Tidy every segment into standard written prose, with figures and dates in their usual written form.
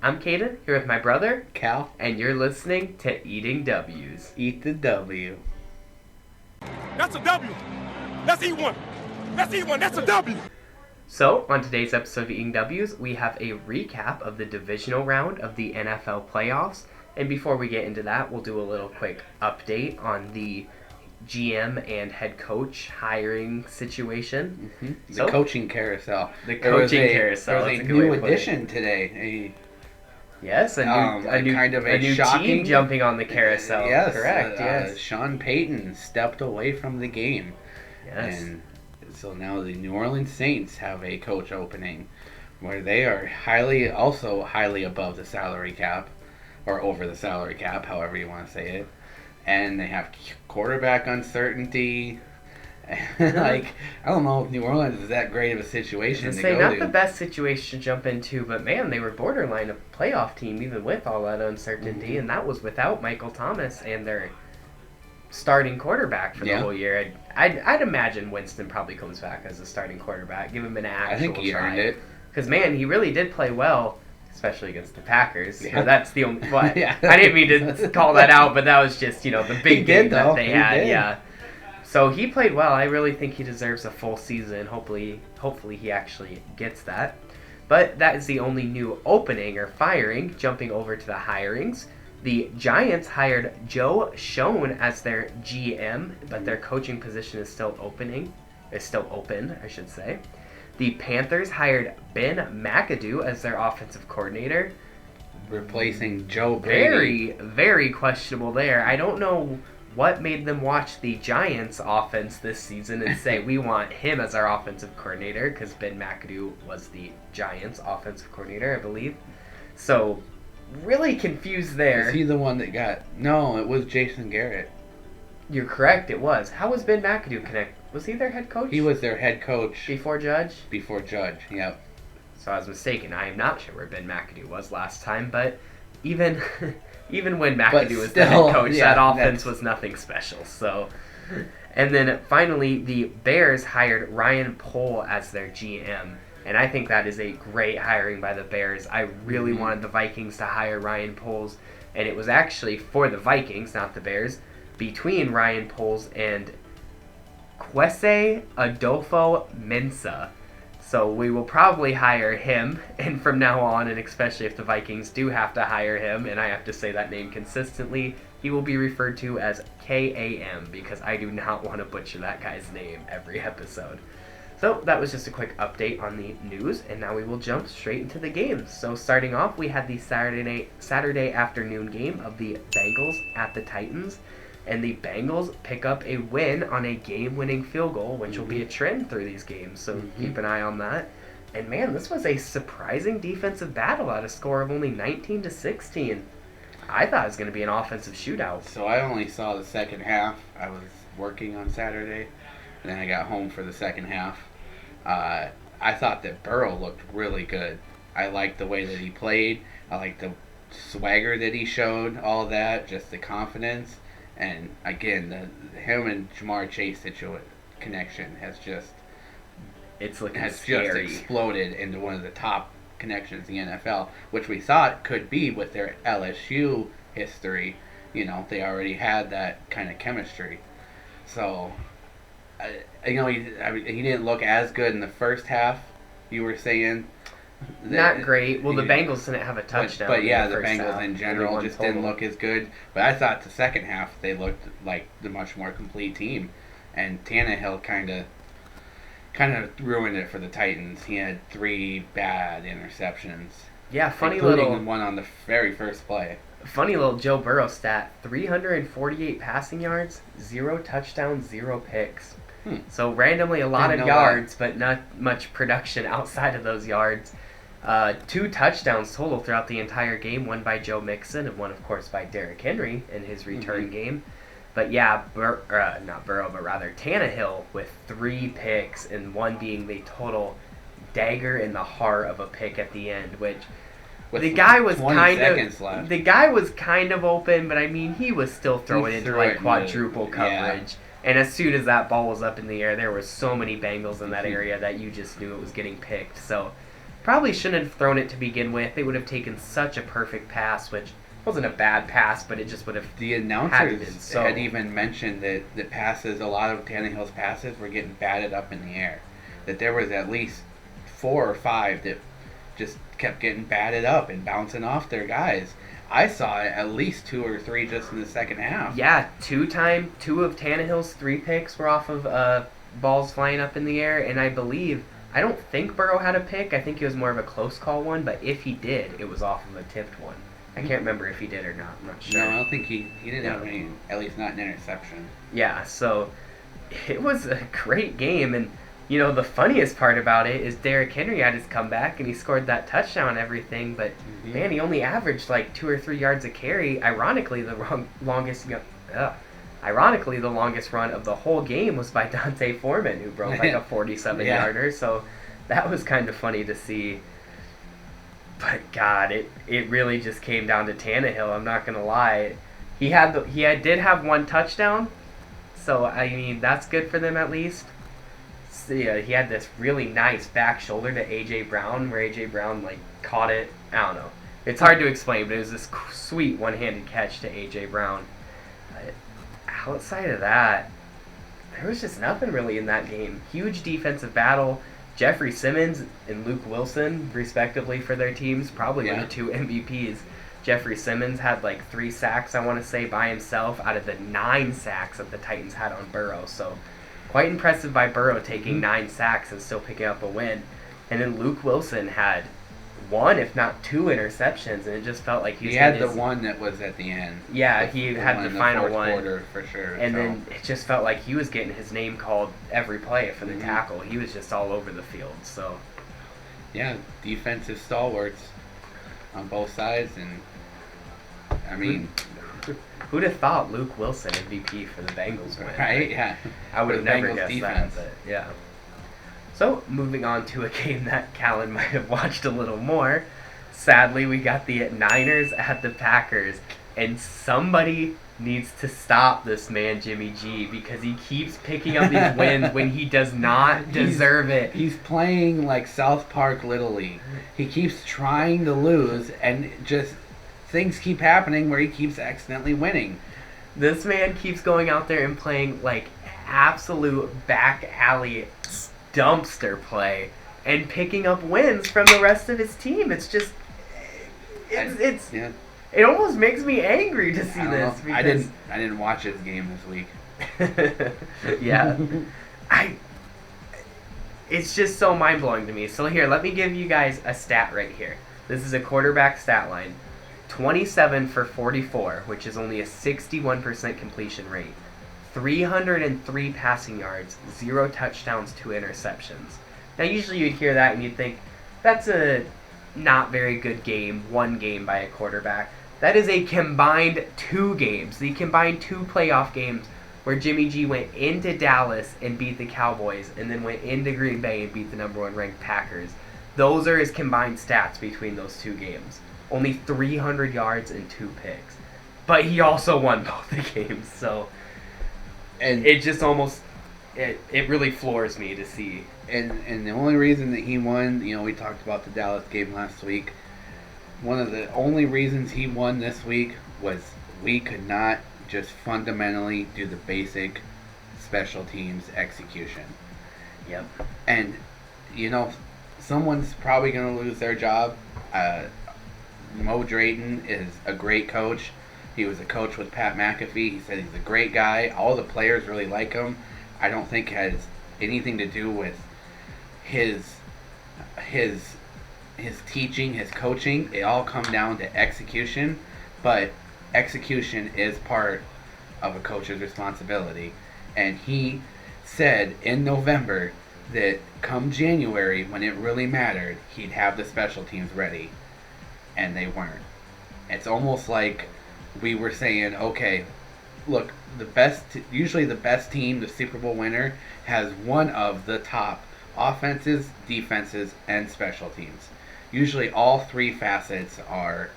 I'm Caden, here with my brother, Cal, and you're listening to Eating W's. eat the W. That's a W. Let's eat one. Let's eat one. That's a W. So, on today's episode of Eating W's, we have a recap of the divisional round of the NFL playoffs. And before we get into that, we'll do a little quick update on the GM and head coach hiring situation. Mm-hmm. The coaching carousel. There was a new addition today. Yes, a new shocking team jumping on the carousel. Yes, correct. Yes, Sean Payton stepped away from the game. Yes, and so now the New Orleans Saints have a coach opening, where they are highly above the salary cap, or over the salary cap, however you want to say it, and they have quarterback uncertainty. I don't know if New Orleans is that great of a situation to go not to. the best situation to jump into, but man, they were borderline a playoff team even with all that uncertainty, and that was without Michael Thomas and their starting quarterback for the whole year. I'd imagine Winston probably comes back as a starting quarterback. Give him an actual try. I think he earned it. Because, man, he really did play well, especially against the Packers. Yeah. That's the only... What? Yeah. I didn't mean to call that out, but that was just, the big game that they had. Yeah. So he played well. I really think he deserves a full season. Hopefully he actually gets that. But that is the only new opening or firing. Jumping over to the hirings. The Giants hired Joe Schoen as their GM, but their coaching position is still open, I should say. The Panthers hired Ben McAdoo as their offensive coordinator. Replacing Joe Brady. Very, very questionable there. I don't know what made them watch the Giants' offense this season and say, we want him as our offensive coordinator, because Ben McAdoo was the Giants' offensive coordinator, I believe. So, really confused there. Is he the one that got... No, it was Jason Garrett. You're correct, it was. How was Ben McAdoo connected? Was he their head coach? He was their head coach. Before Judge? Before Judge, yep. So I was mistaken. I am not sure where Ben McAdoo was last time, but even when McAdoo was the head coach, that offense was nothing special. So, and then finally, the Bears hired Ryan Pohl as their GM. And I think that is a great hiring by the Bears. I really wanted the Vikings to hire Ryan Poles, and it was actually for the Vikings, not the Bears, between Ryan Poles and Kwesi Adolfo-Mensah. So we will probably hire him, and from now on, and especially if the Vikings do have to hire him, and I have to say that name consistently, he will be referred to as KAM, because I do not want to butcher that guy's name every episode. So that was just a quick update on the news, and now we will jump straight into the games. So starting off, we had the Saturday afternoon game of the Bengals at the Titans, and the Bengals pick up a win on a game-winning field goal, which will be a trend through these games, so keep an eye on that. And man, this was a surprising defensive battle at a score of only 19-16. I thought it was going to be an offensive shootout. So I only saw the second half. I was working on Saturday, and then I got home for the second half. I thought that Burrow looked really good. I liked the way that he played. I liked the swagger that he showed, all that, just the confidence. And again, him and Jamar Chase connection has just exploded into one of the top connections in the NFL, which we thought could be with their LSU history. They already had that kind of chemistry. So, he didn't look as good in the first half. You were saying not great. Well, the Bengals didn't have a touchdown. But yeah, the Bengals in general just didn't look as good. But I thought the second half they looked like the much more complete team, and Tannehill kind of ruined it for the Titans. He had 3 bad interceptions. Yeah, including one on the very first play. Funny little Joe Burrow stat: 348 passing yards, 0 touchdowns, 0 picks. So randomly a lot of yards, but not much production outside of those yards. 2 touchdowns total throughout the entire game, one by Joe Mixon and one, of course, by Derrick Henry in his return game. But yeah, not Burrow, but rather Tannehill with 3 picks, and one being the total dagger in the heart of a pick at the end, which the guy was kind of open, but I mean he was still throwing into like quadruple coverage. Yeah. And as soon as that ball was up in the air, there were so many Bengals in that area that you just knew it was getting picked. So Probably shouldn't have thrown it to begin with. They would have taken such a perfect pass, which wasn't a bad pass, but it just would have. The announcers had even mentioned that the passes, a lot of Tannehill's passes, were getting batted up in the air. That there was at least 4 or 5 that just kept getting batted up and bouncing off their guys. I saw at least 2 or 3 just in the second half. Yeah, 2 of Tannehill's 3 picks were off of balls flying up in the air, and I don't think Burrow had a pick. I think it was more of a close call one, but if he did, it was off of a tipped one. I can't remember if he did or not. I'm not sure. No, I don't think he didn't have any, at least not an interception. Yeah, so it was a great game, and the funniest part about it is Derrick Henry had his comeback, and he scored that touchdown and everything, but man, he only averaged like 2 or 3 yards a carry. Ironically, the longest run of the whole game was by Dante Foreman, who broke like a 47-yarder, so that was kind of funny to see. But God, it really just came down to Tannehill. I'm not gonna lie. He did have 1 touchdown, so I mean that's good for them at least. So, yeah, he had this really nice back shoulder to AJ Brown, where AJ Brown like caught it. I don't know. It's hard to explain, but it was this sweet one-handed catch to AJ Brown. But outside of that, there was just nothing really in that game. Huge defensive battle. Jeffrey Simmons and Luke Wilson, respectively, for their teams, probably were the 2 MVPs. Jeffrey Simmons had like 3 sacks, I want to say, by himself out of the 9 sacks that the Titans had on Burrow. So quite impressive by Burrow taking 9 sacks and still picking up a win. And then Luke Wilson had 1, if not 2 interceptions, and it just felt like he had the one that was at the end. Yeah, he had the final one. Quarter for sure. And then it just felt like he was getting his name called every play for the tackle. He was just all over the field. So yeah, defensive stalwarts on both sides, and I mean, who'd have thought Luke Wilson MVP for the Bengals win? Right? Yeah, I would have never guessed defense. that. But yeah. So, moving on to a game that Callan might have watched a little more. Sadly, we got the Niners at the Packers, and somebody needs to stop this man, Jimmy G, because he keeps picking up these wins when he does not deserve it. He's playing like South Park Little League. He keeps trying to lose, and just things keep happening where he keeps accidentally winning. This man keeps going out there and playing like absolute back alley dumpster play and picking up wins from the rest of his team. It's just it almost makes me angry to see this. I didn't watch his game this week. Yeah. It's just so mind-blowing to me. So here, let me give you guys a stat right here. This is a quarterback stat line. 27 for 44, which is only a 61% completion rate. 303 passing yards, 0 touchdowns, 2 interceptions. Now, usually you'd hear that and you'd think, that's a not very good game, 1 game by a quarterback. That is a combined 2 games, the combined 2 playoff games where Jimmy G went into Dallas and beat the Cowboys and then went into Green Bay and beat the number 1 ranked Packers. Those are his combined stats between those 2 games. Only 300 yards and 2 picks. But he also won both the games, so... And it just almost, it really floors me to see. And the only reason that he won, we talked about the Dallas game last week. One of the only reasons he won this week was we could not just fundamentally do the basic special teams execution. Yep. And, someone's probably going to lose their job. Mo Drayton is a great coach. He was a coach with Pat McAfee. He said he's a great guy. All the players really like him. I don't think it has anything to do with his teaching, his coaching. It all comes down to execution. But execution is part of a coach's responsibility. And he said in November that come January, when it really mattered, he'd have the special teams ready. And they weren't. It's almost like we were saying, okay, look, usually the best team, the Super Bowl winner, has one of the top offenses, defenses, and special teams. Usually all 3 facets are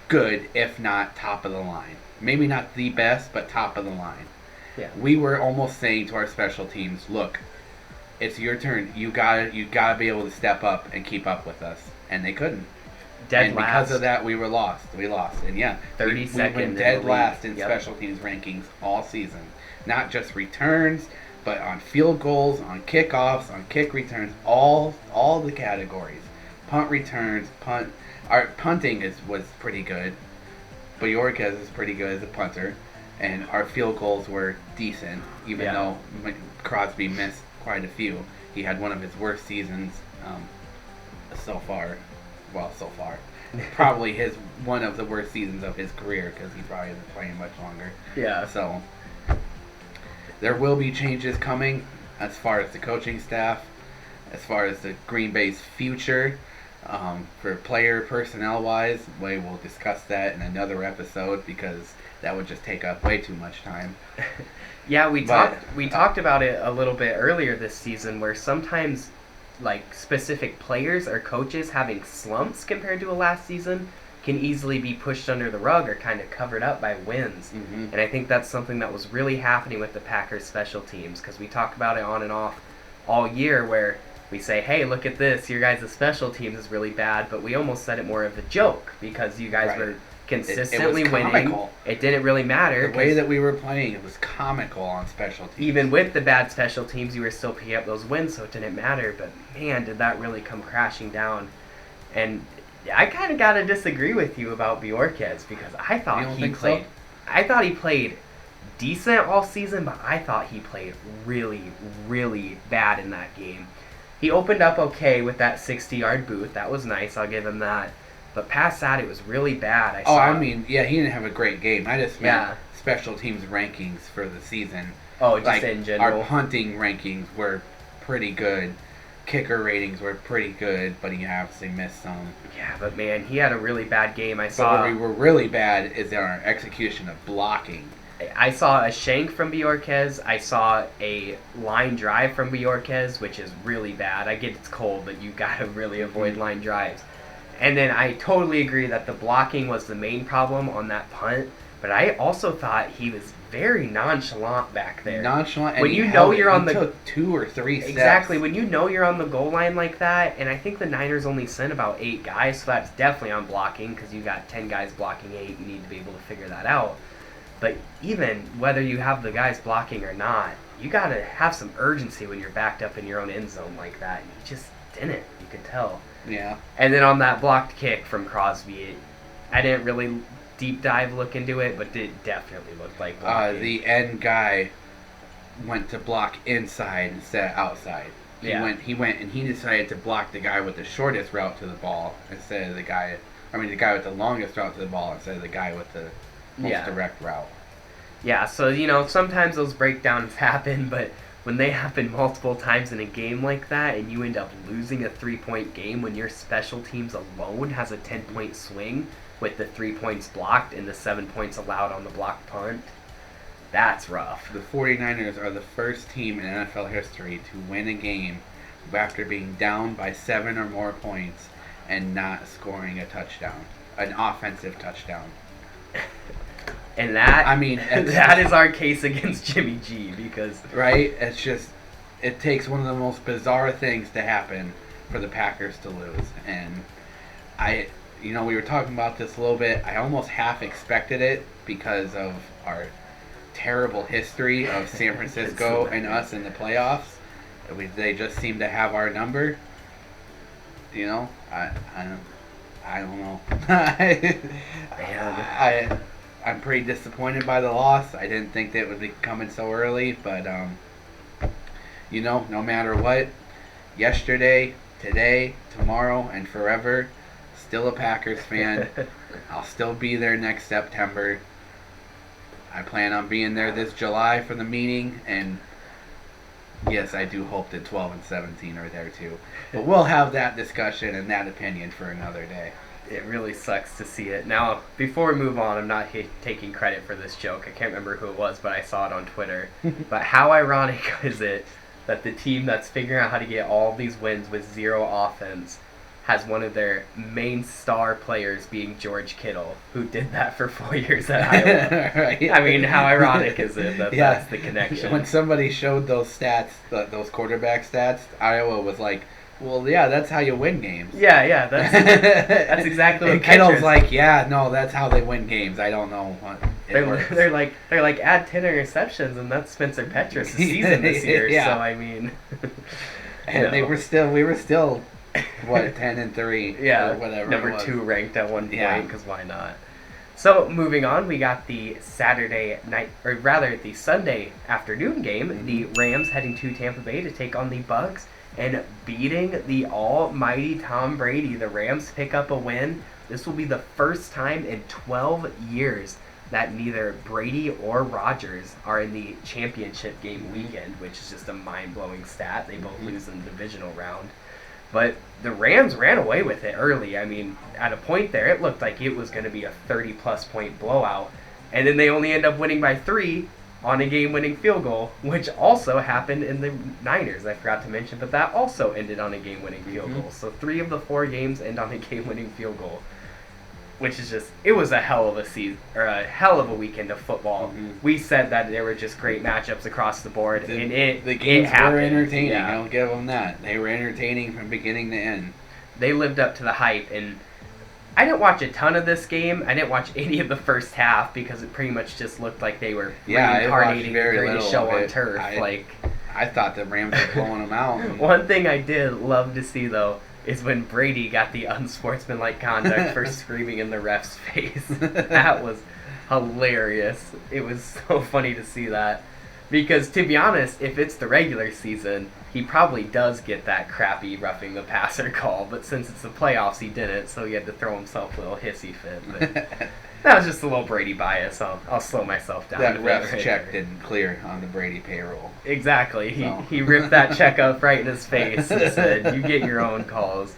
good, if not top of the line. Maybe not the best, but top of the line. Yeah. We were almost saying to our special teams, look, it's your turn. You gotta be able to step up and keep up with us, and they couldn't. And because of that, we were lost. We lost, and yeah, 32nd. We went dead last in special teams rankings all season. Not just returns, but on field goals, on kickoffs, on kick returns, all the categories. Punt returns, our punting was pretty good. Bojorquez is pretty good as a punter, and our field goals were decent, even though Crosby missed quite a few. He had one of his worst seasons so far. Well, so far. Probably one of the worst seasons of his career, because he probably isn't playing much longer. Yeah. So there will be changes coming as far as the coaching staff, as far as the Green Bay's future. For player personnel wise, we will discuss that in another episode because that would just take up way too much time. Yeah, we talked about it a little bit earlier this season, where sometimes like specific players or coaches having slumps compared to a last season can easily be pushed under the rug or kind of covered up by wins. Mm-hmm. And I think that's something that was really happening with the Packers special teams, because we talk about it on and off all year, where we say, hey, look at this, your guys' special teams is really bad, but we almost said it more of a joke because you guys were consistently winning. It didn't really matter. The way that we were playing, it was comical on special teams. Even with the bad special teams, you were still picking up those wins, so it didn't matter. But man, did that really come crashing down. And I kind of got to disagree with you about Bojorquez, because I thought I thought he played decent all season, but I thought he played really, really bad in that game. He opened up okay with that 60-yard boot. That was nice. I'll give him that. But past that, it was really bad. He didn't have a great game. I just meant special teams rankings for the season. Oh, just in general. Our punting rankings were pretty good. Kicker ratings were pretty good, but he obviously missed some. Yeah, but man, he had a really bad game. But where we were really bad is in our execution of blocking. I saw a shank from Bojorquez. I saw a line drive from Bojorquez, which is really bad. I get it's cold, but you gotta really avoid line drives. And then I totally agree that the blocking was the main problem on that punt. But I also thought he was very nonchalant back there. Nonchalant, and when you know you're on the took 2 or 3 steps. Exactly, when you know you're on the goal line like that, and I think the Niners only sent about 8 guys, so that's definitely on blocking, because you got 10 guys blocking 8. You need to be able to figure that out. But even whether you have the guys blocking or not, you got to have some urgency when you're backed up in your own end zone like that. You just didn't. You could tell. Yeah. And then on that blocked kick from Crosby, I didn't really deep dive look into it, but it definitely looked like blocking. The end guy went to block inside instead of outside. He went and he decided to block the guy with the shortest route to the ball instead of the guy with the longest route to the ball instead of the guy with the most direct route. Yeah, so, sometimes those breakdowns happen, but when they happen multiple times in a game like that and you end up losing a 3-point game when your special teams alone has a 10-point swing with the 3 points blocked and the 7 points allowed on the blocked punt, that's rough. The 49ers are the first team in NFL history to win a game after being down by 7 or more points and not scoring a touchdown, an offensive touchdown. And that is our case against Jimmy G, because right, it takes one of the most bizarre things to happen for the Packers to lose. And we were talking about this a little bit. I almost half expected it because of our terrible history of San Francisco and us in the playoffs. They just seem to have our number. I don't know. I'm pretty disappointed by the loss. I didn't think that it would be coming so early, but no matter what, yesterday, today, tomorrow, and forever, still a Packers fan. I'll still be there next September. I plan on being there this July for the meeting, and yes, I do hope that 12 and 17 are there too. But we'll have that discussion and that opinion for another day. It really sucks to see it. Now, before we move on, I'm not taking credit for this joke. I can't remember who it was, but I saw it on Twitter. But how ironic is it that the team that's figuring out how to get all these wins with zero offense has one of their main star players being George Kittle, who did that for 4 years at Iowa. Right. I mean, how ironic is it that that's the connection? When somebody showed those stats, those quarterback stats, Iowa was like, well, yeah, that's how you win games. Yeah, that's exactly what Kittle's like, yeah, no, that's how they win games. I don't know. They're like add 10 interceptions, and that's Spencer Petras' season this year. So I mean, and we were still what 10-3, yeah, or whatever. Number 2 ranked at one point, because why not? So moving on, we got the Saturday night, or rather the Sunday afternoon game. Mm-hmm. The Rams heading to Tampa Bay to take on the Bucs and beating the almighty Tom Brady. The Rams pick up a win. This will be the first time in 12 years that neither Brady or Rodgers are in the championship game weekend, which is just a mind-blowing stat. They both lose in the divisional round. But the Rams ran away with it early. I mean, at a point there, it looked like it was going to be a 30-plus point blowout. And then they only end up winning by 3 on a game-winning field goal, which also happened in the Niners, I forgot to mention. But that also ended on a game-winning field goal. So 3 of the 4 games end on a game-winning field goal, which is just, it was a hell of a season, or a hell of a weekend of football. Mm-hmm. We said that there were just great matchups across the board, and the games were entertaining. Yeah. I'll give them that. They were entertaining from beginning to end. They lived up to the hype, and I didn't watch a ton of this game. I didn't watch any of the first half because it pretty much just looked like they were reincarnating the greatest show on turf. I thought the Rams were blowing them out. One thing I did love to see, though, is when Brady got the unsportsmanlike conduct for screaming in the ref's face. That was hilarious. It was so funny to see that. Because, to be honest, if it's the regular season, he probably does get that crappy roughing the passer call. But since it's the playoffs, he didn't, so he had to throw himself a little hissy fit. But that was just a little Brady bias. I'll slow myself down. That ref's check didn't clear on the Brady payroll. Exactly. He ripped that check up right in his face and said, you get your own calls.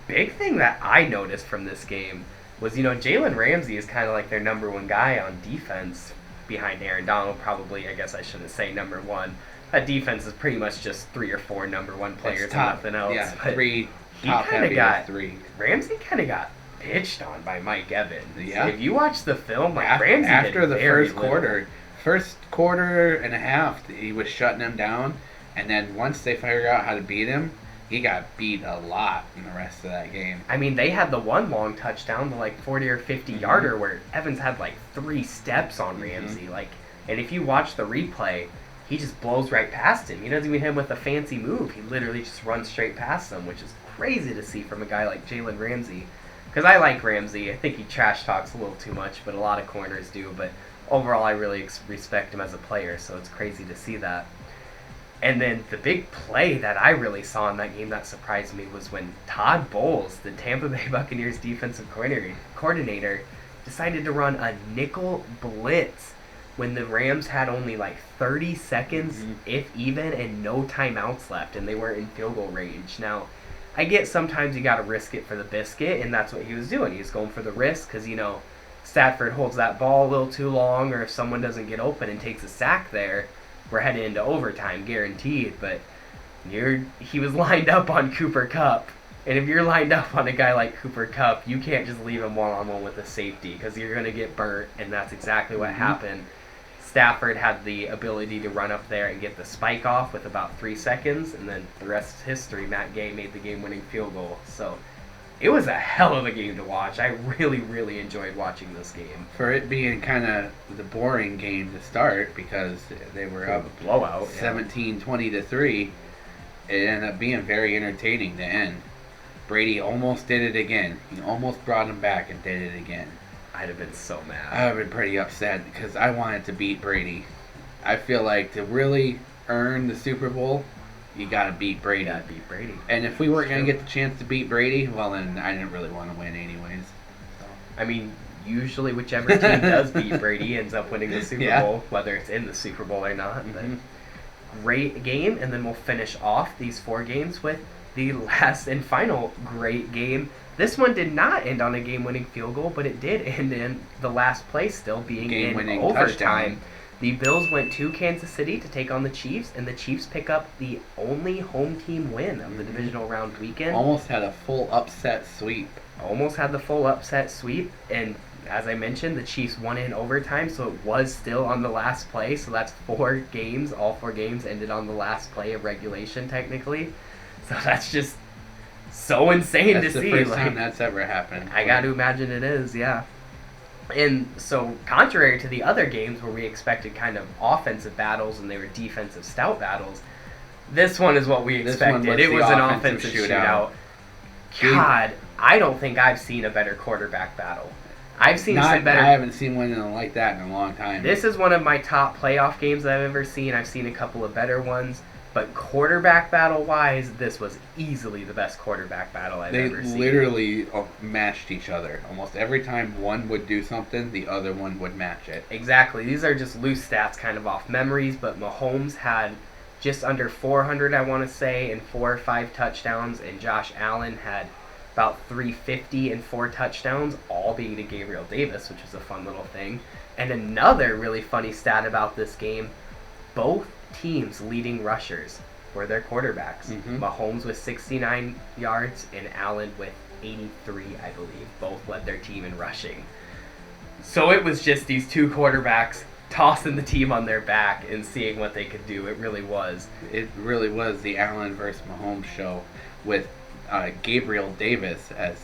Big thing that I noticed from this game was, Jalen Ramsey is kind of like their number 1 guy on defense behind Aaron Donald. Probably, I guess I shouldn't say number 1. That defense is pretty much just 3 or 4 number 1 players and nothing else. Yeah, but 3 top heavy or 3. Ramsey kind of got pitched on by Mike Evans. Yeah. If you watch the film, Ramsey after the first quarter and a half, he was shutting him down, and then once they figured out how to beat him, he got beat a lot in the rest of that game. I mean, they had the one long touchdown, the 40 or 50 yarder, where Evans had 3 steps on Ramsey. And if you watch the replay, he just blows right past him. He doesn't even hit him with a fancy move. He literally just runs straight past him, which is crazy to see from a guy like Jalen Ramsey. Because I like Ramsey. I think he trash talks a little too much, but a lot of corners do. But overall, I really respect him as a player, so it's crazy to see that. And then the big play that I really saw in that game that surprised me was when Todd Bowles, the Tampa Bay Buccaneers defensive coordinator, decided to run a nickel blitz when the Rams had only 30 seconds, if even, and no timeouts left, and they were in field goal range. Now, I get sometimes you got to risk it for the biscuit, and that's what he was doing. He was going for the risk because, Stafford holds that ball a little too long, or if someone doesn't get open and takes a sack there, we're heading into overtime, guaranteed. But he was lined up on Cooper Kupp, and if you're lined up on a guy like Cooper Kupp, you can't just leave him one-on-one with a safety because you're going to get burnt, and that's exactly what happened. Stafford had the ability to run up there and get the spike off with about 3 seconds, and then the rest is history. Matt Gay made the game-winning field goal. So it was a hell of a game to watch. I really, really enjoyed watching this game. For it being kind of the boring game to start because they were up blowout 17-20-3, it ended up being very entertaining to end. Brady almost did it again. He almost brought him back and did it again. I'd have been so mad. I would have been pretty upset because I wanted to beat Brady. I feel like to really earn the Super Bowl, you got to beat Brady. You got to beat Brady. And if we weren't going to get the chance to beat Brady, well, then I didn't really want to win anyways. So. I mean, usually whichever team does beat Brady ends up winning the Super Bowl, whether it's in the Super Bowl or not. But great game, and then we'll finish off these 4 games with the last and final great game. This one did not end on a game-winning field goal, but it did end in the last play still being in overtime. The Bills went to Kansas City to take on the Chiefs, and the Chiefs pick up the only home team win of the divisional round weekend. Almost had a full upset sweep. Almost had the full upset sweep, and as I mentioned, the Chiefs won in overtime, so it was still on the last play. So that's 4 games. All 4 games ended on the last play of regulation, technically. So that's just so insane to see. That's the first time that's ever happened. I got to imagine it is, yeah. And so, contrary to the other games where we expected kind of offensive battles and they were defensive stout battles, this one is what we expected. It was an offensive shootout. God, I don't think I've seen a better quarterback battle. I've seen some better. I haven't seen one like that in a long time. This is one of my top playoff games I've ever seen. I've seen a couple of better ones. But quarterback battle-wise, this was easily the best quarterback battle I've ever seen. They literally matched each other. Almost every time one would do something, the other one would match it. Exactly. These are just loose stats kind of off memories, but Mahomes had just under 400, I want to say, and 4 or 5 touchdowns, and Josh Allen had about 350 and 4 touchdowns, all being to Gabriel Davis, which was a fun little thing. And another really funny stat about this game, both teams' leading rushers were their quarterbacks. Mahomes with 69 yards and Allen with 83, I believe. Both led their team in rushing. So it was just these two quarterbacks tossing the team on their back and seeing what they could do. It really was. It really was the Allen versus Mahomes show with Gabriel Davis as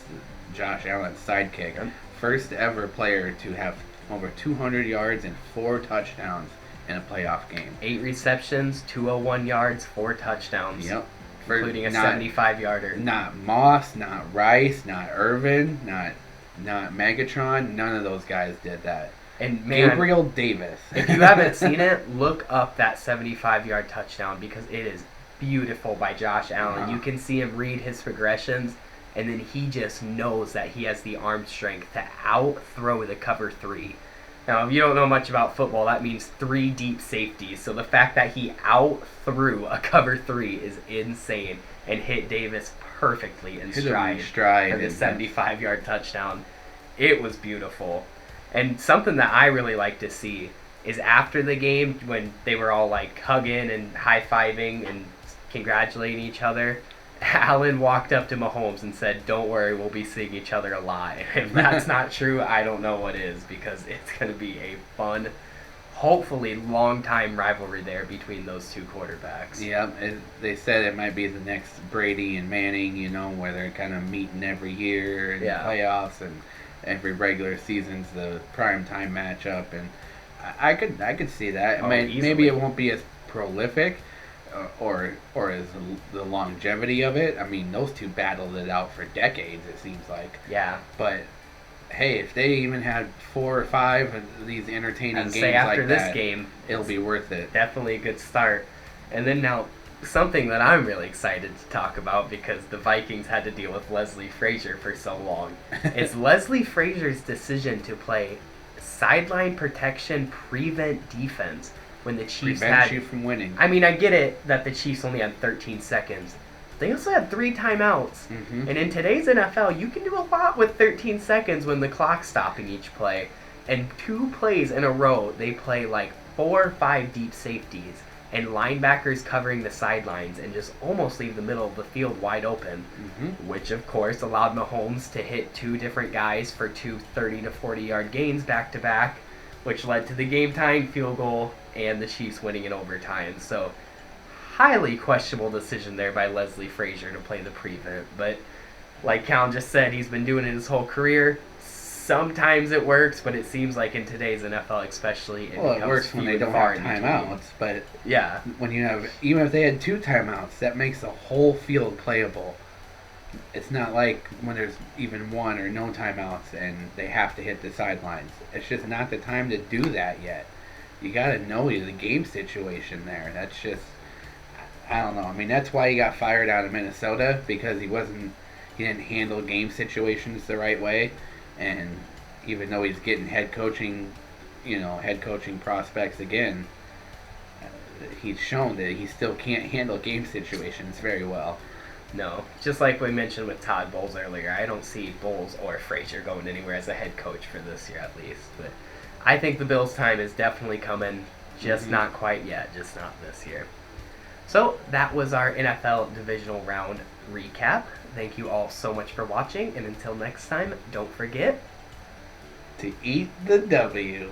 Josh Allen's sidekick. First ever player to have over 200 yards and 4 touchdowns in a playoff game. 8 receptions, 201 yards, 4 touchdowns. Yep. Including a 75-yarder. Not Moss, not Rice, not Irvin, not Megatron. None of those guys did that. And man, Gabriel Davis. If you haven't seen it, look up that 75-yard touchdown because it is beautiful by Josh Allen. You can see him read his progressions, and then he just knows that he has the arm strength to out-throw the cover 3. Now, if you don't know much about football, that means 3 deep safeties. So the fact that he out-threw a cover 3 is insane and hit Davis perfectly in stride for the 75-yard touchdown. It was beautiful. And something that I really like to see is after the game when they were all like hugging and high-fiving and congratulating each other, Allen walked up to Mahomes and said, "Don't worry, we'll be seeing each other alive." If that's not true, I don't know what is, because it's going to be a fun, hopefully long-time rivalry there between those two quarterbacks. Yeah, they said it might be the next Brady and Manning, where they're kind of meeting every year in the playoffs, and every regular season's the primetime matchup, and I could see that. Maybe it won't be as prolific, or as the longevity of it. I mean, those two battled it out for decades, it seems like. Yeah. But hey, if they even had 4 or 5 of these entertaining games after like this that, game, it'll be worth it. Definitely a good start. And then now, something that I'm really excited to talk about because the Vikings had to deal with Leslie Frazier for so long. It's Leslie Frazier's decision to play sideline protection prevent defense when the Chiefs prevent you from winning. I mean, I get it that the Chiefs only had 13 seconds. They also had 3 timeouts. And in today's NFL, you can do a lot with 13 seconds when the clock's stopping each play. And 2 plays in a row, they play like 4 or 5 deep safeties and linebackers covering the sidelines and just almost leave the middle of the field wide open, which of course allowed Mahomes to hit 2 different guys for 2 30 to 40-yard gains back-to-back, which led to the game-tying field goal and the Chiefs winning in overtime. So, highly questionable decision there by Leslie Frazier to play the prevent. But like Cal just said, he's been doing it his whole career. Sometimes it works, but it seems like in today's NFL especially, it works when they don't have timeouts. But yeah, when you have, even if they had 2 timeouts, that makes the whole field playable. It's not like when there's even 1 or no timeouts and they have to hit the sidelines. It's just not the time to do that yet. You got to know the game situation there. That's just, I don't know. I mean, that's why he got fired out of Minnesota, because he didn't handle game situations the right way. And even though he's getting head coaching prospects again, he's shown that he still can't handle game situations very well. No, just like we mentioned with Todd Bowles earlier, I don't see Bowles or Frazier going anywhere as a head coach for this year at least. But I think the Bills' time is definitely coming. Just not quite yet. Just not this year. So that was our NFL Divisional Round recap. Thank you all so much for watching, and until next time, don't forget to eat the W.